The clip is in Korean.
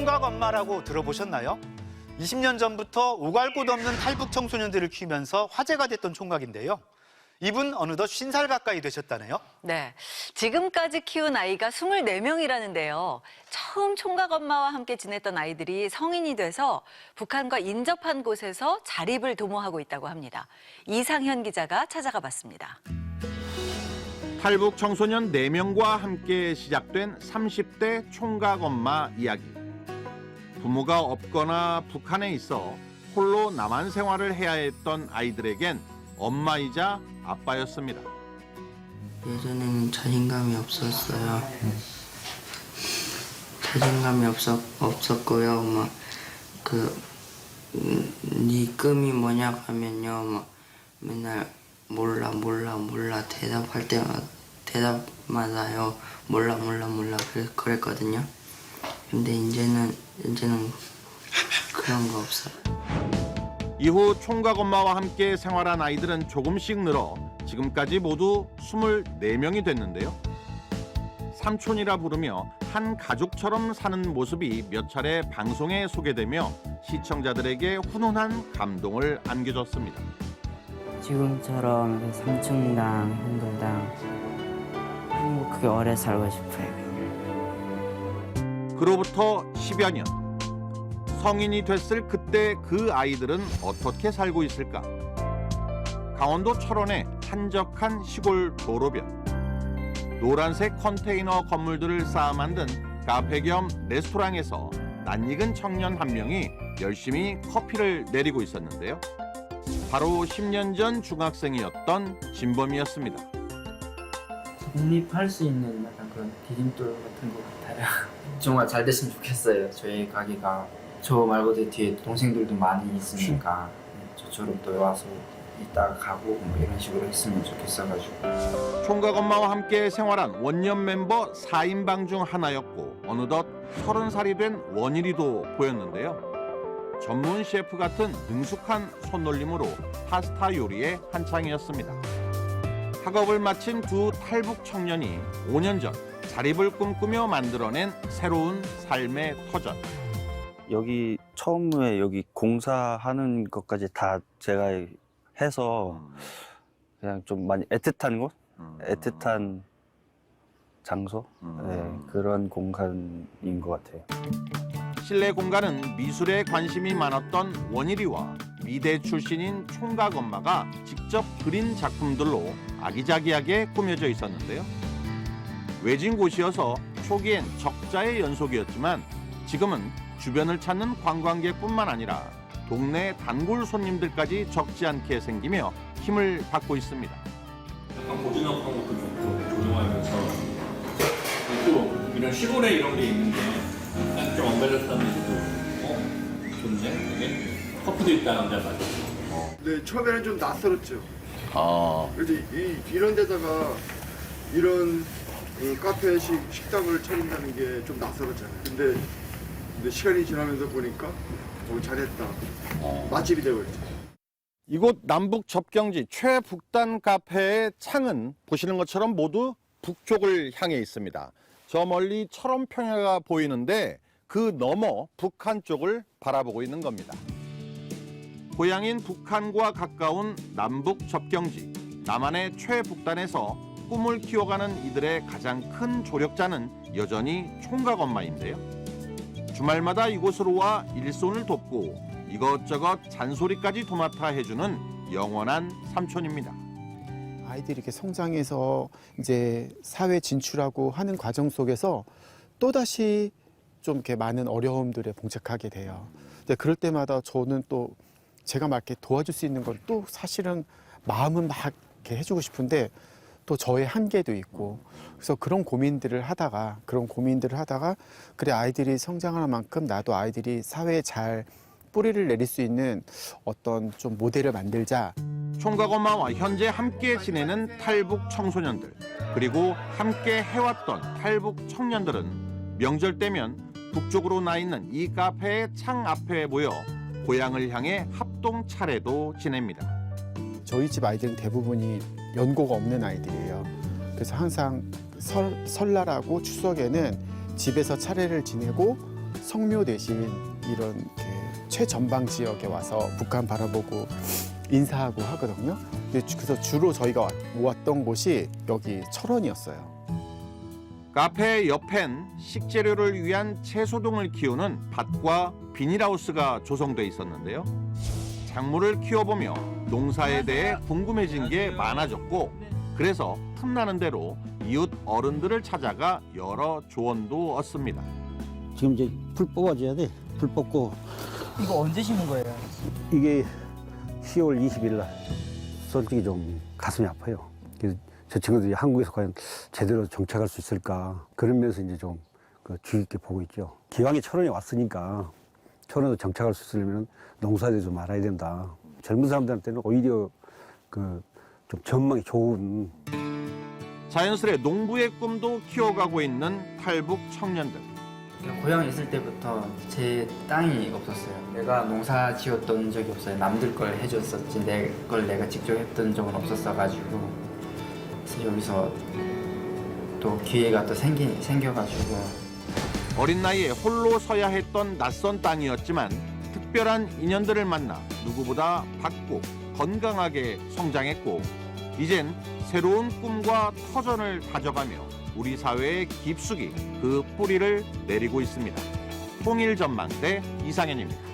총각 엄마라고 들어보셨나요? 20년 전부터 오갈 곳 없는 탈북 청소년들을 키우면서 화제가 됐던 총각인데요. 이분 어느덧 50살 가까이 되셨다네요. 네, 지금까지 키운 아이가 24명이라는데요. 처음 총각 엄마와 함께 지냈던 아이들이 성인이 돼서 북한과 인접한 곳에서 자립을 도모하고 있다고 합니다. 이상현 기자가 찾아가 봤습니다. 탈북 청소년 4명과 함께 시작된 30대 총각 엄마 이야기. 부모가 없거나 북한에 있어 홀로 남한 생활을 해야 했던 아이들에겐 엄마이자 아빠였습니다. 예전에는 자신감이 없었어요. 자신감이 없었고요. 네 꿈이 뭐냐고 하면요. 맨날 몰라 대답할 때마다 대답마다요. 몰라 그랬거든요. 근데 이제는 그런 거 없어요. 이후 총각 엄마와 함께 생활한 아이들은 조금씩 늘어 지금까지 모두 24명이 됐는데요. 삼촌이라 부르며 한 가족처럼 사는 모습이 몇 차례 방송에 소개되며 시청자들에게 훈훈한 감동을 안겨줬습니다. 지금처럼 삼촌이랑 형들이랑 행복하게 오래 살고 싶어요. 그로부터 10여 년. 성인이 됐을 그때 그 아이들은 어떻게 살고 있을까? 강원도 철원의 한적한 시골 도로변. 노란색 컨테이너 건물들을 쌓아 만든 카페 겸 레스토랑에서 낯익은 청년 한 명이 열심히 커피를 내리고 있었는데요. 바로 10년 전 중학생이었던 진범이었습니다. 독립할 수 있는 약간 그런 디딤돌 같은 것 같아요. 정말 잘 됐으면 좋겠어요. 저희 가게가 저 말고도 뒤에 동생들도 많이 있으니까 저처럼 또 와서 이따가 가고 뭐 이런 식으로 했으면 좋겠어가지고. 총각 엄마와 함께 생활한 원년 멤버 4인방 중 하나였고 어느덧 30살이 된 원일이도 보였는데요. 전문 셰프 같은 능숙한 손놀림으로 파스타 요리에 한창이었습니다. 학업을 마친 두 탈북 청년이 5년 전 자립을 꿈꾸며 만들어낸 새로운 삶의 터전. 여기 처음에 여기 공사하는 것까지 다 제가 해서 그냥 좀 많이 애틋한 곳? 애틋한 장소? 네, 그런 공간인 것 같아요. 실내 공간은 미술에 관심이 많았던 원일이와 미대 출신인 총각 엄마가 직접 그린 작품들로 아기자기하게 꾸며져 있었는데요. 외진 곳이어서 초기엔 적자의 연속이었지만 지금은 주변을 찾는 관광객뿐만 아니라 동네 단골 손님들까지 적지 않게 생기며 힘을 받고 있습니다. 약간 고즈넉한 것도 좀 조용하면서 또 이런 시골에 이런 게 있는 게 약간 좀 엉갈렸다면서도 좋네 되게 커피도 있다 남자 맛있어. 네, 처음에는 좀 낯설었죠. 그래서 이런 데다가 이런 카페식 식당을 차린다는 게 좀 낯설었잖아요. 근데 시간이 지나면서 보니까 잘했다. 맛집이 되어있죠. 이곳 남북 접경지 최북단 카페의 창은 보시는 것처럼 모두 북쪽을 향해 있습니다. 저 멀리 철원 평야가 보이는데 그 너머 북한 쪽을 바라보고 있는 겁니다. 고향인 북한과 가까운 남북 접경지 남한의 최북단에서 꿈을 키워가는 이들의 가장 큰 조력자는 여전히 총각 엄마인데요. 주말마다 이곳으로 와 일손을 돕고 이것저것 잔소리까지 도맡아 해주는 영원한 삼촌입니다. 아이들이 이렇게 성장해서 이제 사회 진출하고 하는 과정 속에서 또다시 좀 이렇게 많은 어려움들에 봉착하게 돼요. 근데 그럴 때마다 저는 또 제가 막 이렇게 도와줄 수 있는 건 또 사실은 마음은 막 이렇게 해주고 싶은데 또 저의 한계도 있고 그래서 그런 고민들을 하다가 그래 아이들이 성장하는 만큼 나도 아이들이 사회에 잘 뿌리를 내릴 수 있는 어떤 좀 모델을 만들자. 총각 엄마와 현재 함께 지내는 탈북 청소년들 그리고 함께 해왔던 탈북 청년들은 명절 때면 북쪽으로 나 있는 이 카페의 창 앞에 모여 고향을 향해 합동 차례도 지냅니다. 저희 집 아이들은 대부분이 연고가 없는 아이들이에요. 그래서 항상 설날하고 추석에는 집에서 차례를 지내고 성묘 대신 이런 이렇게 최전방 지역에 와서 북한 바라보고 인사하고 하거든요. 그래서 주로 저희가 모았던 곳이 여기 철원이었어요. 카페 옆엔 식재료를 위한 채소동을 키우는 밭과 비닐하우스가 조성돼 있었는데요. 작물을 키워보며 농사에 대해 궁금해진 게 많아졌고, 그래서 틈나는 대로 이웃 어른들을 찾아가 여러 조언도 얻습니다. 지금 이제 풀 뽑아줘야 돼. 풀 뽑고. 이거 언제 심은 거예요? 이게 10월 20일 날. 솔직히 좀 가슴이 아파요. 그래서 저 친구들이 한국에서 과연 제대로 정착할 수 있을까. 그런 면에서 이제 좀 주의 깊게 보고 있죠. 기왕에 철원에 왔으니까 철원에도 정착할 수 있으려면 농사에 대해서 좀 알아야 된다. 젊은 사람들한테는 오히려 좀 전망이 좋은. 자연스레 농부의 꿈도 키워가고 있는 탈북 청년들. 고향에 있을 때부터 제 땅이 없었어요. 내가 농사 지었던 적이 없어요. 남들 걸 해줬었지 내 걸 내가 직접 했던 적은 없었어가지고 그래서 여기서 또 기회가 또 생겨가지고 어린 나이에 홀로 서야 했던 낯선 땅이었지만 특별한 인연들을 만나 누구보다 밝고 건강하게 성장했고, 이젠 새로운 꿈과 터전을 다져가며 우리 사회의 깊숙이 그 뿌리를 내리고 있습니다. 통일전망대 이상현입니다.